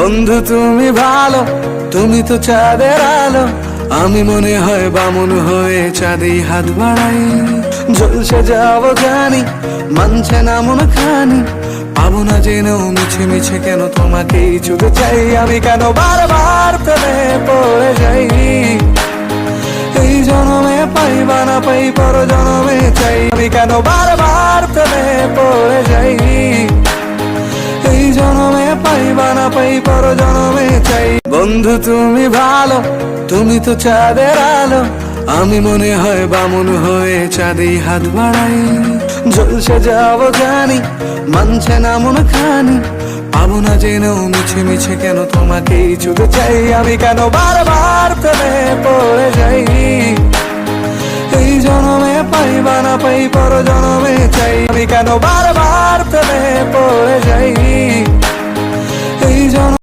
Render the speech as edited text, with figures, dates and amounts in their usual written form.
বন্ধু তুমি ভালো, তুমি তো চাঁদের আলো, আমি মনে হয় বামুন হয়ে চাঁদেই হাত বাড়াই। ঝলসে যাবো জানি, মানছে না মন খানি, পাবো না জেনেও মিছে মিছে কেন তোমাকেই ছুতে চাই। আমি কেন বারবার প্রেমে পড়ে যাই, এই জনমে পাই বা না পাই পর জনমে চাই। আমি কেন বারবার প্রেমে পড়ে যাই, এই জনমে পাই বা না পাই পর জনমে চাই। বন্ধু তুমি ভালো, তুমি তো চাঁদের আলো, আমি মনে হয় বামুন হয়ে চাঁদেই হাত বাড়াই। ঝলসে যাবো জানি, মানছে না মন খানি, পাবো না জেনেও মিছে মিছে কেন তোমাকেই ছুতে চাই। আমি কেন বারবার প্রেমে পড়ে যাই, এই জনমে পাই বা না পাই পর জনমে চাই। আমি কেন বারবার প্রেমে পড়ে যাই, এই জন